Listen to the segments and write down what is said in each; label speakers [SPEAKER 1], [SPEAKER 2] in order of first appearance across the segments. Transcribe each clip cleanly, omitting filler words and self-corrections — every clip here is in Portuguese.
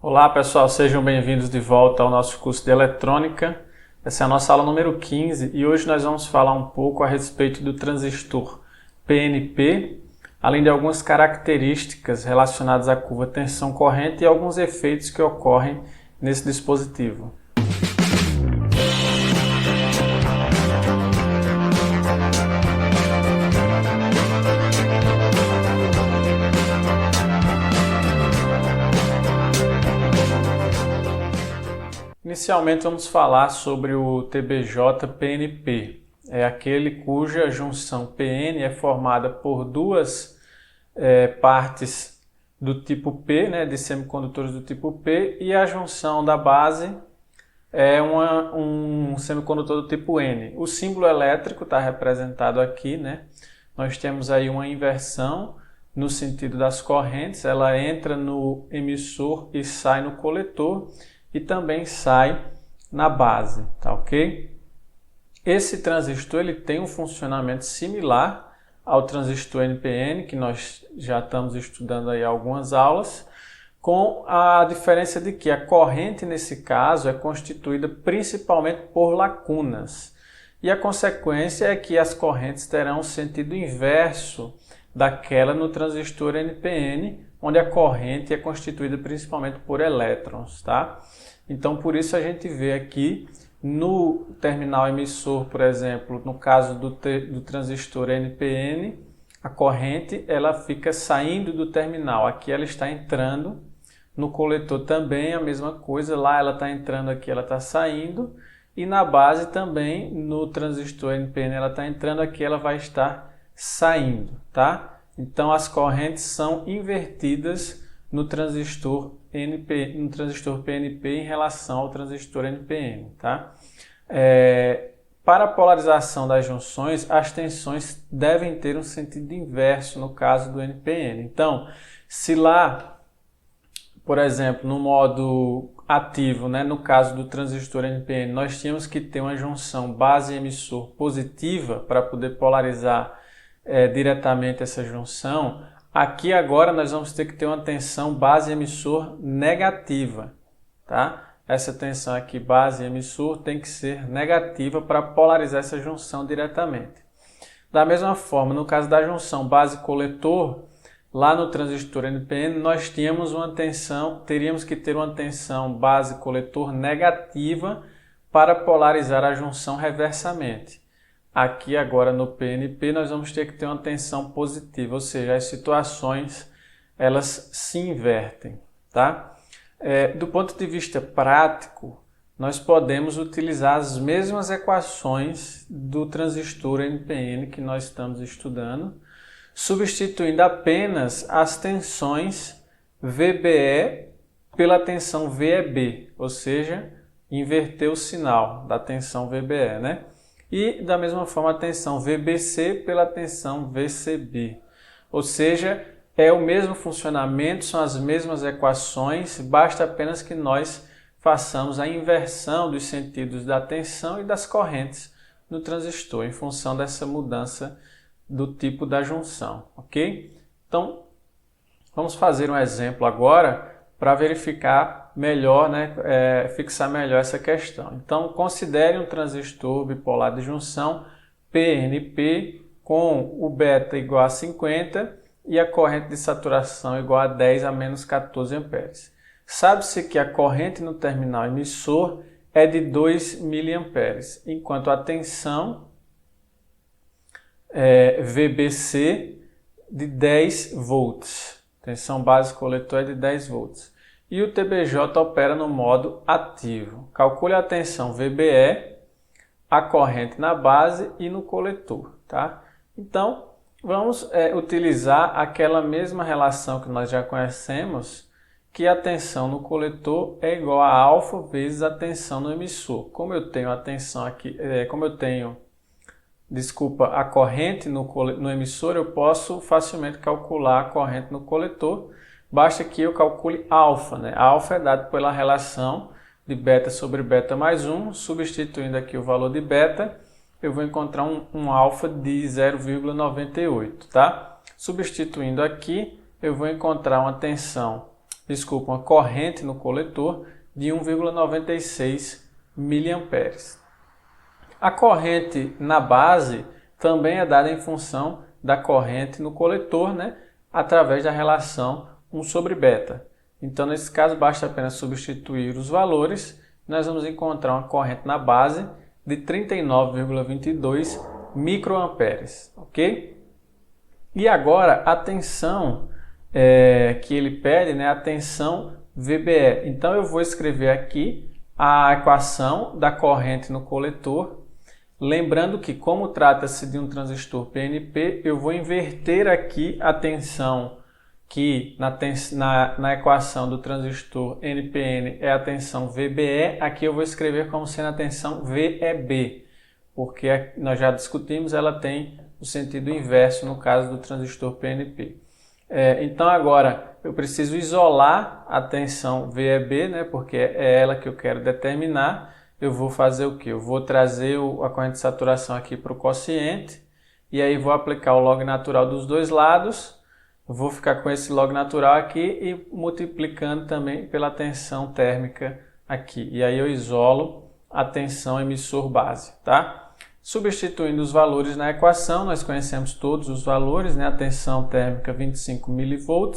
[SPEAKER 1] Olá pessoal, sejam bem-vindos de volta ao nosso curso de Eletrônica. Essa é a nossa aula número 15 e hoje nós vamos falar um pouco a respeito do transistor PNP, além de algumas características relacionadas à curva tensão-corrente e alguns efeitos que ocorrem nesse dispositivo. Inicialmente vamos falar sobre o TBJ-PNP. É aquele cuja junção PN é formada por duas partes do tipo P, de semicondutores do tipo P, e a junção da base é um semicondutor do tipo N. O símbolo elétrico está representado aqui, Nós temos aí uma inversão no sentido das correntes, ela entra no emissor e sai no coletor, e também sai na base, tá ok? Esse transistor ele tem um funcionamento similar ao transistor NPN, que nós já estamos estudando aí algumas aulas, com a diferença de que a corrente nesse caso é constituída principalmente por lacunas. E a consequência é que as correntes terão um sentido inverso daquela no transistor NPN, onde a corrente é constituída principalmente por elétrons, tá? Então, por isso a gente vê aqui no terminal emissor, por exemplo, no caso do transistor NPN, a corrente ela fica saindo do terminal. Aqui ela está entrando, no coletor também a mesma coisa, lá ela está entrando, aqui ela está saindo, e na base também, no transistor NPN ela está entrando, aqui ela vai estar saindo, tá? Então as correntes são invertidas no transistor PNP em relação ao transistor NPN, tá? Para a polarização das junções, as tensões devem ter um sentido inverso no caso do NPN. Então, se lá, por exemplo, no modo ativo, no caso do transistor NPN, nós tínhamos que ter uma junção base-emissor positiva para poder polarizar diretamente essa junção. Aqui agora nós vamos ter que ter uma tensão base-emissor negativa, tá? Essa tensão aqui base-emissor tem que ser negativa para polarizar essa junção diretamente. Da mesma forma, no caso da junção base-coletor, lá no transistor NPN nós teríamos que ter uma tensão base-coletor negativa para polarizar a junção reversamente. Aqui agora no PNP nós vamos ter que ter uma tensão positiva, ou seja, as situações elas se invertem, tá? Do ponto de vista prático, nós podemos utilizar as mesmas equações do transistor NPN que nós estamos estudando, substituindo apenas as tensões VBE pela tensão VEB, ou seja, inverter o sinal da tensão VBE, E, da mesma forma, a tensão VBC pela tensão VCB. Ou seja, é o mesmo funcionamento, são as mesmas equações, basta apenas que nós façamos a inversão dos sentidos da tensão e das correntes no transistor, em função dessa mudança do tipo da junção, ok? Então, vamos fazer um exemplo agora para verificar melhor, fixar melhor essa questão. Então, considere um transistor bipolar de junção PNP com o beta igual a 50 e a corrente de saturação igual a 10 a menos 14 amperes. Sabe-se que a corrente no terminal emissor é de 2 miliamperes, enquanto a tensão VBC de 10 volts. Tensão base coletor é de 10 volts. E o TBJ opera no modo ativo. Calcule a tensão VBE, a corrente na base e no coletor, tá? Então, vamos utilizar aquela mesma relação que nós já conhecemos, que a tensão no coletor é igual a alfa vezes a tensão no emissor. Como eu tenho a tensão aqui, a corrente no emissor, eu posso facilmente calcular a corrente no coletor. Basta que eu calcule alfa, Alfa é dado pela relação de beta sobre beta mais 1, substituindo aqui o valor de beta, eu vou encontrar um alfa de 0,98, tá? Substituindo aqui, eu vou encontrar uma tensão uma corrente no coletor de 1,96 mA. A corrente na base também é dada em função da corrente no coletor, né, através da relação 1 sobre beta. Então, nesse caso, basta apenas substituir os valores, nós vamos encontrar uma corrente na base de 39,22 microamperes, ok? E agora, a tensão que ele pede, né, a tensão VBE. Então, eu vou escrever aqui a equação da corrente no coletor. Lembrando que, como trata-se de um transistor PNP, eu vou inverter aqui a tensão que na equação do transistor NPN é a tensão VBE. Aqui eu vou escrever como sendo a tensão VEB, porque nós já discutimos, ela tem o sentido inverso no caso do transistor PNP. Então agora eu preciso isolar a tensão VEB, né, porque é ela que eu quero determinar. Eu vou fazer o que? Eu vou trazer a corrente de saturação aqui para o quociente e aí vou aplicar o log natural dos dois lados. Vou ficar com esse log natural aqui e multiplicando também pela tensão térmica aqui. E aí eu isolo a tensão emissor base, tá? Substituindo os valores na equação, nós conhecemos todos os valores, né? A tensão térmica 25 mV,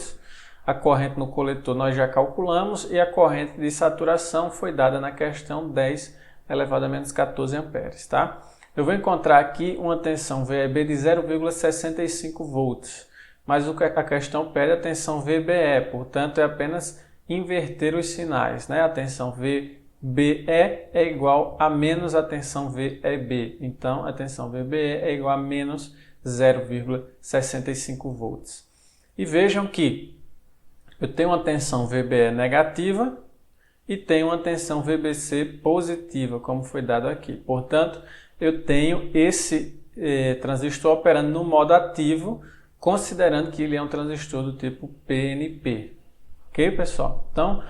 [SPEAKER 1] a corrente no coletor nós já calculamos e a corrente de saturação foi dada na questão 10 elevado a menos 14 amperes, tá? Eu vou encontrar aqui uma tensão VEB de 0,65 volts, mas a questão pede a tensão VBE, portanto é apenas inverter os sinais, né? A tensão VBE é igual a menos a tensão VEB, então a tensão VBE é igual a menos 0,65 volts. E vejam que eu tenho uma tensão VBE negativa e tenho uma tensão VBC positiva, como foi dado aqui. Portanto, eu tenho esse transistor operando no modo ativo, considerando que ele é um transistor do tipo PNP. Ok, pessoal? Então,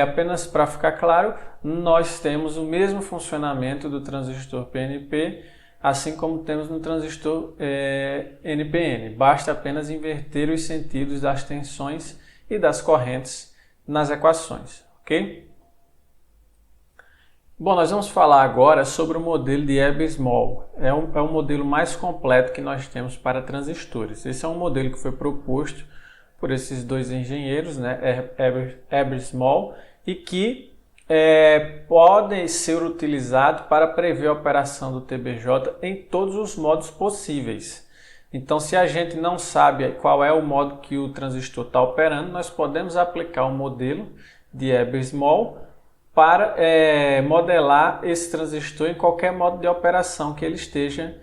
[SPEAKER 1] apenas para ficar claro, nós temos o mesmo funcionamento do transistor PNP, assim como temos no transistor NPN. Basta apenas inverter os sentidos das tensões e das correntes nas equações, ok? Bom, nós vamos falar agora sobre o modelo de Heber-Small. É o modelo mais completo que nós temos para transistores. Esse é um modelo que foi proposto por esses dois engenheiros, né, Heber-Small, e que pode ser utilizado para prever a operação do TBJ em todos os modos possíveis. Então, se a gente não sabe qual é o modo que o transistor está operando, nós podemos aplicar um modelo de Heber-Small para modelar esse transistor em qualquer modo de operação que ele esteja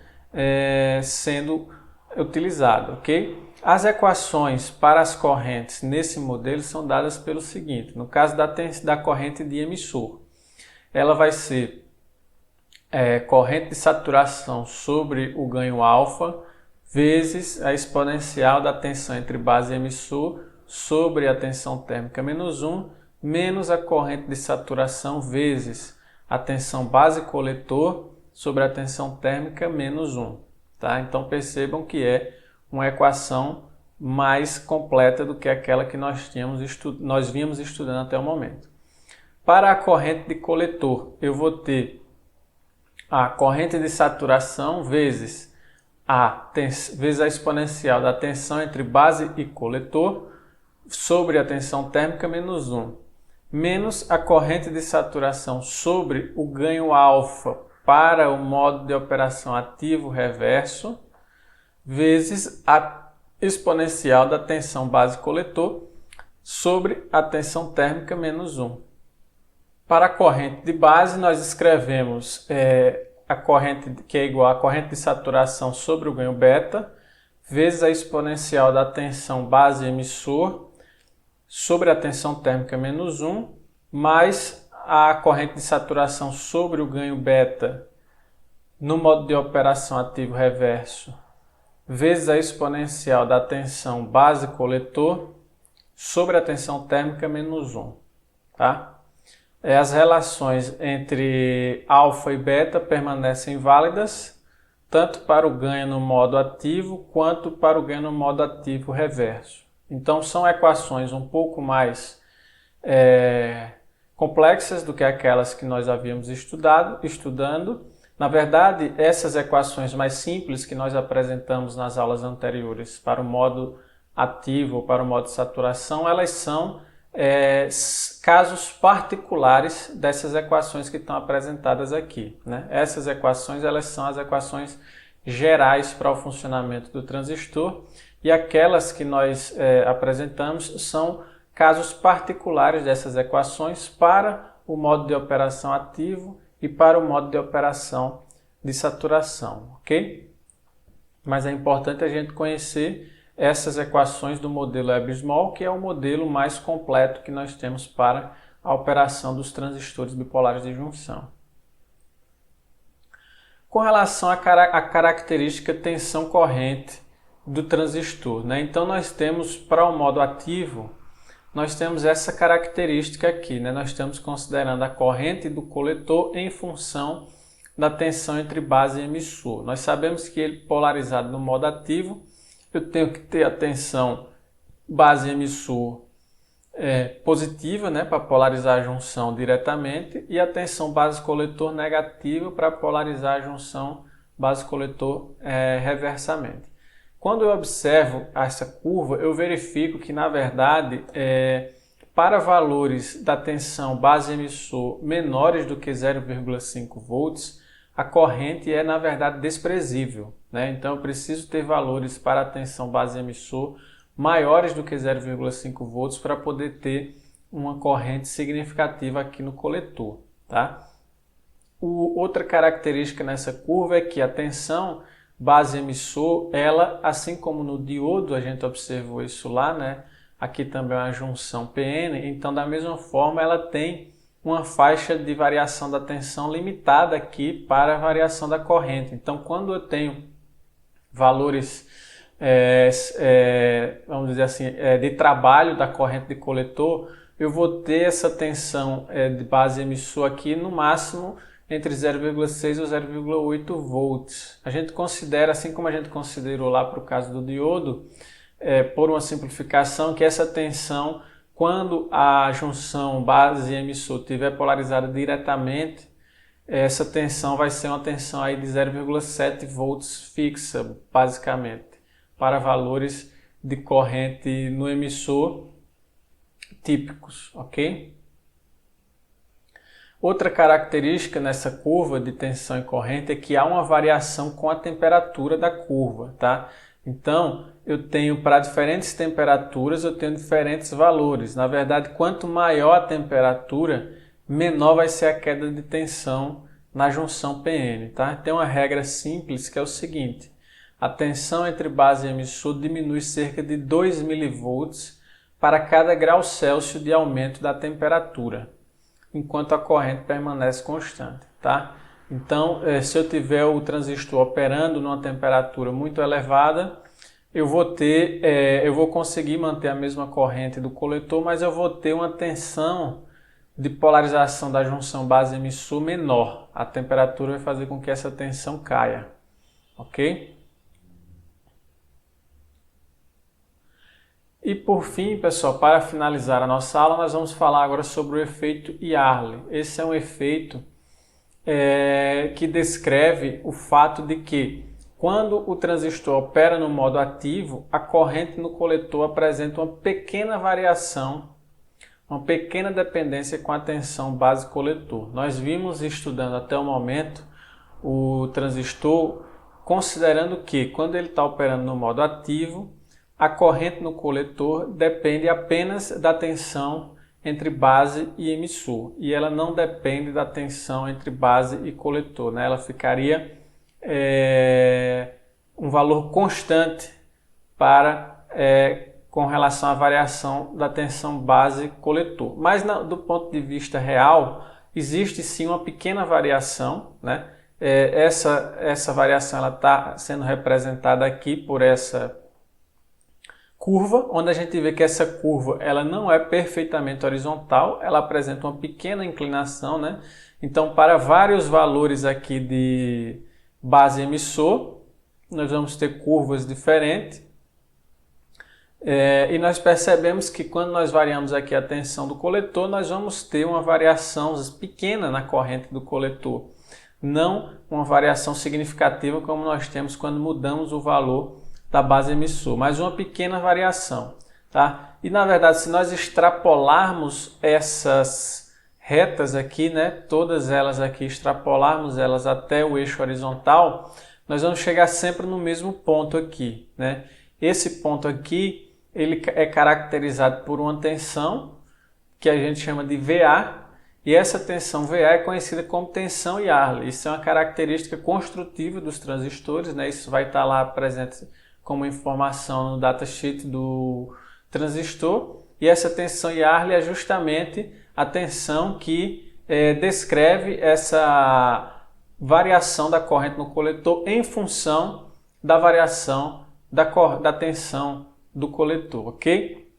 [SPEAKER 1] sendo utilizado, ok? As equações para as correntes nesse modelo são dadas pelo seguinte: no caso da corrente de emissor, ela vai ser corrente de saturação sobre o ganho alfa vezes a exponencial da tensão entre base e emissor sobre a tensão térmica menos 1, menos a corrente de saturação vezes a tensão base coletor sobre a tensão térmica menos 1. Tá? Então percebam que é uma equação mais completa do que aquela que nós vínhamos estudando até o momento. Para a corrente de coletor, eu vou ter a corrente de saturação vezes a exponencial da tensão entre base e coletor sobre a tensão térmica menos 1, menos a corrente de saturação sobre o ganho alfa para o modo de operação ativo reverso, vezes a exponencial da tensão base coletor sobre a tensão térmica menos 1. Para a corrente de base, nós escrevemos a corrente que é igual à corrente de saturação sobre o ganho beta, vezes a exponencial da tensão base emissor sobre a tensão térmica menos 1, mais a corrente de saturação sobre o ganho beta no modo de operação ativo reverso, vezes a exponencial da tensão base coletor sobre a tensão térmica menos 1. Tá? As relações entre alfa e beta permanecem válidas, tanto para o ganho no modo ativo, quanto para o ganho no modo ativo reverso. Então, são equações um pouco mais complexas do que aquelas que nós havíamos estudando. Na verdade, essas equações mais simples que nós apresentamos nas aulas anteriores para o modo ativo ou para o modo de saturação, elas são casos particulares dessas equações que estão apresentadas aqui, né? Essas equações, elas são as equações gerais para o funcionamento do transistor, e aquelas que nós apresentamos são casos particulares dessas equações para o modo de operação ativo e para o modo de operação de saturação, ok? Mas é importante a gente conhecer essas equações do modelo Ebers-Moll, que é o modelo mais completo que nós temos para a operação dos transistores bipolares de junção. Com relação à característica tensão corrente do transistor, né? Então nós temos, para o modo ativo, nós temos essa característica aqui, né? Nós estamos considerando a corrente do coletor em função da tensão entre base e emissor. Nós sabemos que ele polarizado no modo ativo, eu tenho que ter a tensão base emissor positiva, né, para polarizar a junção diretamente, e a tensão base coletor negativa para polarizar a junção base coletor reversamente. Quando eu observo essa curva, eu verifico que, na verdade, para valores da tensão base emissor menores do que 0,5 volts, a corrente é, na verdade, desprezível, né? Então, eu preciso ter valores para a tensão base emissor maiores do que 0,5 volts para poder ter uma corrente significativa aqui no coletor, tá? Outra característica nessa curva é que a tensão base emissor, ela, assim como no diodo, a gente observou isso lá, né? Aqui também é uma junção PN, então da mesma forma ela tem uma faixa de variação da tensão limitada aqui para a variação da corrente. Então, quando eu tenho valores, vamos dizer assim, de trabalho da corrente de coletor, eu vou ter essa tensão de base emissor aqui no máximo entre 0,6 e 0,8 volts. A gente considera, assim como a gente considerou lá para o caso do diodo, por uma simplificação, que essa tensão, quando a junção base e emissor estiver polarizada diretamente, essa tensão vai ser uma tensão aí de 0,7 volts fixa, basicamente, para valores de corrente no emissor típicos, ok? Outra característica nessa curva de tensão e corrente é que há uma variação com a temperatura da curva, tá? Então, eu tenho para diferentes temperaturas, eu tenho diferentes valores. Na verdade, quanto maior a temperatura, menor vai ser a queda de tensão na junção PN, tá? Tem uma regra simples que é o seguinte: a tensão entre base e emissor diminui cerca de 2 mV para cada grau Celsius de aumento da temperatura, enquanto a corrente permanece constante, tá? Então, se eu tiver o transistor operando numa temperatura muito elevada, eu vou conseguir manter a mesma corrente do coletor, mas eu vou ter uma tensão de polarização da junção base-emissor menor. A temperatura vai fazer com que essa tensão caia, ok? E por fim, pessoal, para finalizar a nossa aula, nós vamos falar agora sobre o efeito Yarley. Esse é um efeito que descreve o fato de que, quando o transistor opera no modo ativo, a corrente no coletor apresenta uma pequena variação, uma pequena dependência com a tensão base-coletor. Nós vimos estudando até o momento o transistor considerando que, quando ele está operando no modo ativo, a corrente no coletor depende apenas da tensão entre base e emissor, e ela não depende da tensão entre base e coletor, né? Ela ficaria um valor constante com relação à variação da tensão base-coletor. Mas do ponto de vista real, existe sim uma pequena variação, né? Essa variação está sendo representada aqui por essa curva, onde a gente vê que essa curva ela não é perfeitamente horizontal, ela apresenta uma pequena inclinação, né? Então, para vários valores aqui de base emissor, nós vamos ter curvas diferentes. E nós percebemos que quando nós variamos aqui a tensão do coletor, nós vamos ter uma variação pequena na corrente do coletor, não uma variação significativa como nós temos quando mudamos o valor da base emissor, mas uma pequena variação, tá? E na verdade, se nós extrapolarmos essas retas aqui, né, todas elas aqui, extrapolarmos elas até o eixo horizontal, nós vamos chegar sempre no mesmo ponto aqui, né? Esse ponto aqui, ele é caracterizado por uma tensão que a gente chama de VA, e essa tensão VA é conhecida como tensão Yarley. Isso é uma característica construtiva dos transistores, né? Isso vai estar lá presente como informação no datasheet do transistor, e essa tensão Yarley é justamente a tensão que descreve essa variação da corrente no coletor em função da variação da tensão do coletor, ok?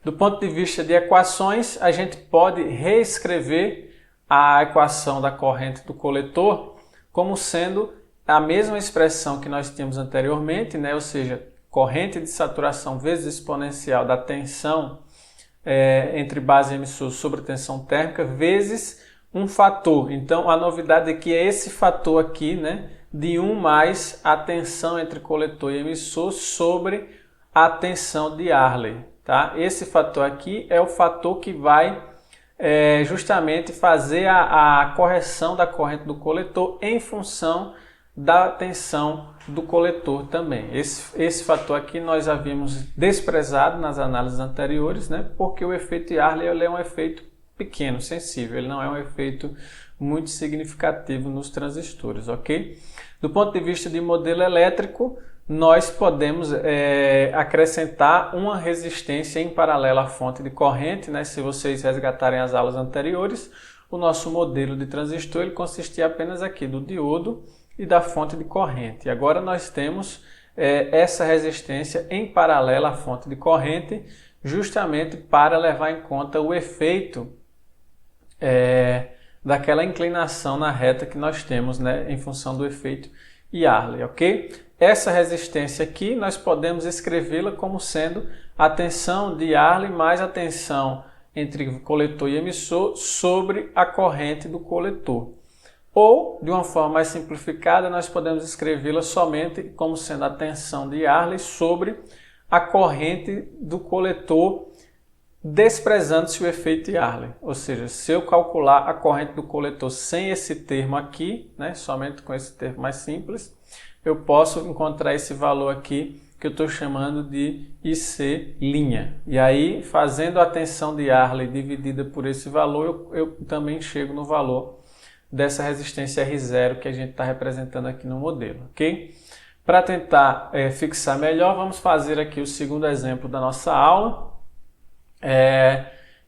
[SPEAKER 1] Do ponto de vista de equações, a gente pode reescrever a equação da corrente do coletor como sendo a mesma expressão que nós tínhamos anteriormente, né? Ou seja, corrente de saturação vezes exponencial da tensão entre base e emissor sobre tensão térmica vezes um fator. Então, a novidade aqui é esse fator aqui, né? De 1 mais a tensão entre coletor e emissor sobre a tensão de Yarley, tá? Esse fator aqui é o fator que vai justamente fazer a correção da corrente do coletor em função da tensão do coletor também. Esse fator aqui nós havíamos desprezado nas análises anteriores, né? Porque o efeito Yarley ele é um efeito pequeno, sensível, ele não é um efeito muito significativo nos transistores, ok? Do ponto de vista de modelo elétrico, nós podemos acrescentar uma resistência em paralelo à fonte de corrente, né? Se vocês resgatarem as aulas anteriores, o nosso modelo de transistor ele consistia apenas aqui do diodo e da fonte de corrente. E agora nós temos essa resistência em paralelo à fonte de corrente, justamente para levar em conta o efeito daquela inclinação na reta que nós temos, né, em função do efeito Yarley, ok? Essa resistência aqui nós podemos escrevê-la como sendo a tensão de Yarley mais a tensão entre coletor e emissor sobre a corrente do coletor. Ou, de uma forma mais simplificada, nós podemos escrevê-la somente como sendo a tensão de Yarley sobre a corrente do coletor, desprezando-se o efeito Yarley. Ou seja, se eu calcular a corrente do coletor sem esse termo aqui, né, somente com esse termo mais simples, eu posso encontrar esse valor aqui que eu estou chamando de IC'. E aí, fazendo a tensão de Yarley dividida por esse valor, eu também chego no valor dessa resistência R0 que a gente está representando aqui no modelo, ok? Para tentar fixar melhor, vamos fazer aqui o segundo exemplo da nossa aula,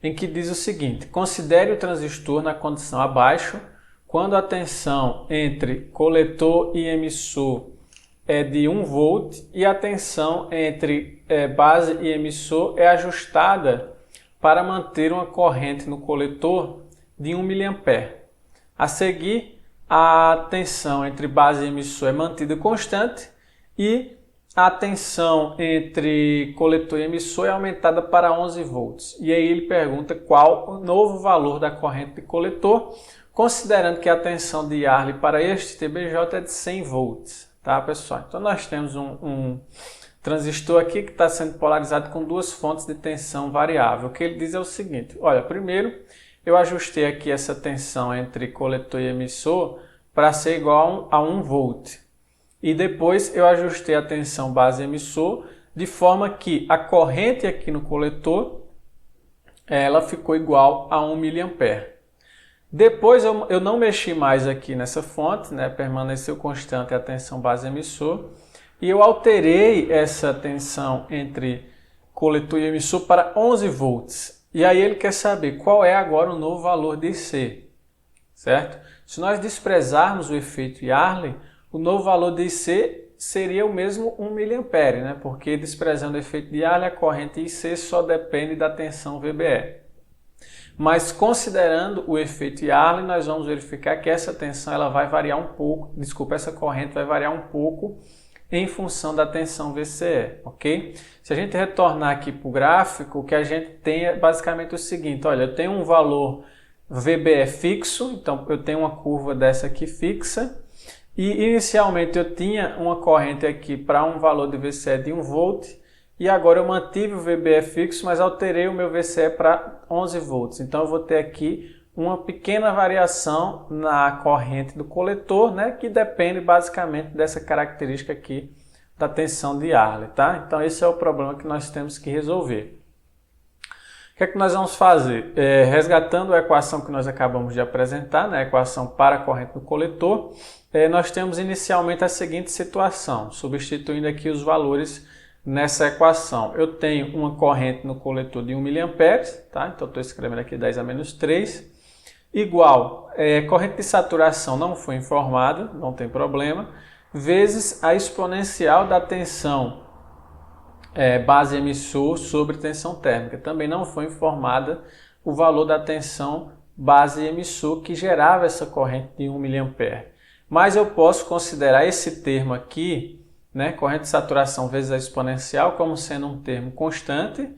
[SPEAKER 1] em que diz o seguinte: considere o transistor na condição abaixo, quando a tensão entre coletor e emissor é de 1 volt e a tensão entre base e emissor é ajustada para manter uma corrente no coletor de 1 mA. A seguir, a tensão entre base e emissor é mantida constante e a tensão entre coletor e emissor é aumentada para 11 volts. E aí ele pergunta qual o novo valor da corrente de coletor, considerando que a tensão de Yarley para este TBJ é de 100 volts. Tá, pessoal? Então nós temos um transistor aqui que está sendo polarizado com duas fontes de tensão variável. O que ele diz é o seguinte: olha, primeiro eu ajustei aqui essa tensão entre coletor e emissor para ser igual a 1 volt. E depois eu ajustei a tensão base emissor de forma que a corrente aqui no coletor ela ficou igual a 1 mA. Depois eu não mexi mais aqui nessa fonte, né? Permaneceu constante a tensão base emissor. E eu alterei essa tensão entre coletor e emissor para 11 volts. E aí ele quer saber qual é agora o novo valor de IC, certo? Se nós desprezarmos o efeito Yarley, o novo valor de IC seria o mesmo 1 mA, né? Porque desprezando o efeito de Yarley, a corrente IC só depende da tensão VBE. Mas considerando o efeito Yarley, nós vamos verificar que essa tensão ela vai variar um pouco, essa corrente vai variar um pouco em função da tensão VCE, ok? Se a gente retornar aqui para o gráfico, o que a gente tem é basicamente o seguinte, olha, eu tenho um valor VBE fixo, então eu tenho uma curva dessa aqui fixa, e inicialmente eu tinha uma corrente aqui para um valor de VCE de 1 volt, e agora eu mantive o VBE fixo, mas alterei o meu VCE para 11 volts. Então eu vou ter aqui uma pequena variação na corrente do coletor, né, que depende basicamente dessa característica aqui da tensão de Arley, tá? Então esse é o problema que nós temos que resolver. O que é que nós vamos fazer? Resgatando a equação que nós acabamos de apresentar, né, a equação para a corrente do coletor, nós temos inicialmente a seguinte situação, substituindo aqui os valores nessa equação. Eu tenho uma corrente no coletor de 1 mA, tá? Então estou escrevendo aqui 10 a menos 3, igual, corrente de saturação não foi informada, não tem problema, vezes a exponencial da tensão base emissor sobre tensão térmica. Também não foi informada o valor da tensão base emissor que gerava essa corrente de 1 mA. Mas eu posso considerar esse termo aqui, né, corrente de saturação vezes a exponencial, como sendo um termo constante,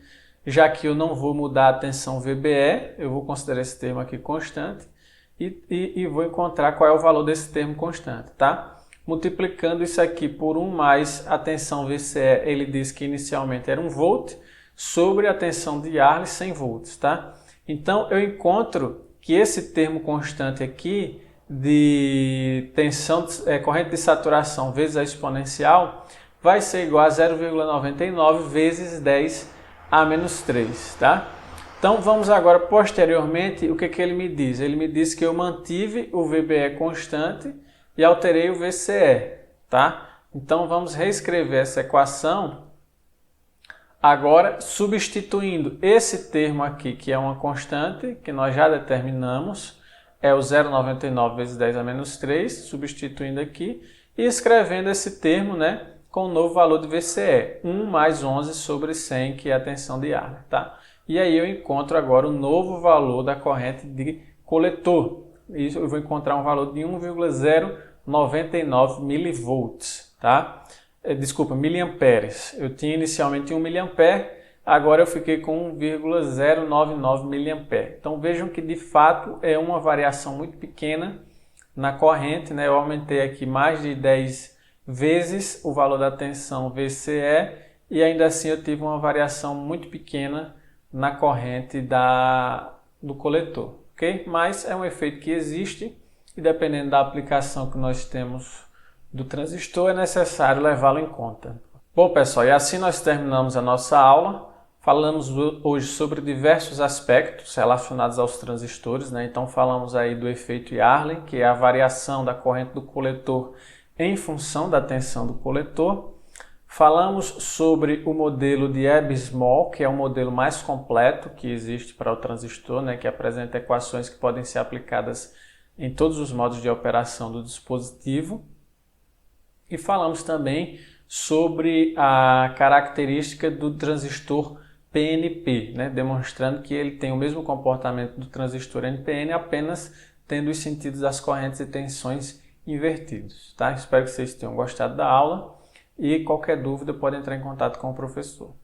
[SPEAKER 1] já que eu não vou mudar a tensão VBE, eu vou considerar esse termo aqui constante e vou encontrar qual é o valor desse termo constante, tá? Multiplicando isso aqui por 1 mais a tensão VCE, ele diz que inicialmente era 1 volt, sobre a tensão de Arley 100 volts, tá? Então eu encontro que esse termo constante aqui de tensão, corrente de saturação vezes a exponencial vai ser igual a 0,99 vezes 10 a menos 3, tá? Então vamos agora posteriormente, o que ele me diz? Ele me diz que eu mantive o VBE constante e alterei o VCE, tá? Então vamos reescrever essa equação agora substituindo esse termo aqui, que é uma constante, que nós já determinamos, é o 0,99 vezes 10 a menos 3, substituindo aqui, e escrevendo esse termo, né, com o novo valor de VCE, 1 mais 11 sobre 100, que é a tensão de Arley, tá? E aí eu encontro agora o novo valor da corrente de coletor. Isso eu vou encontrar um valor de 1,099 milivolts, tá? Desculpa, miliamperes. Eu tinha inicialmente 1 miliampere, agora eu fiquei com 1,099 miliampere. Então vejam que de fato é uma variação muito pequena na corrente, né? Eu aumentei aqui mais de 10 vezes o valor da tensão VCE e ainda assim eu tive uma variação muito pequena na corrente do coletor, ok? Mas é um efeito que existe e dependendo da aplicação que nós temos do transistor é necessário levá-lo em conta. Bom pessoal, e assim nós terminamos a nossa aula. Falamos hoje sobre diversos aspectos relacionados aos transistores, né? Então falamos aí do efeito Arley, que é a variação da corrente do coletor em função da tensão do coletor. Falamos sobre o modelo de Abbe-Small, que é o modelo mais completo que existe para o transistor, né? Que apresenta equações que podem ser aplicadas em todos os modos de operação do dispositivo. E falamos também sobre a característica do transistor PNP, né? Demonstrando que ele tem o mesmo comportamento do transistor NPN, apenas tendo os sentidos das correntes e tensões invertidos. Tá? Espero que vocês tenham gostado da aula e qualquer dúvida pode entrar em contato com o professor.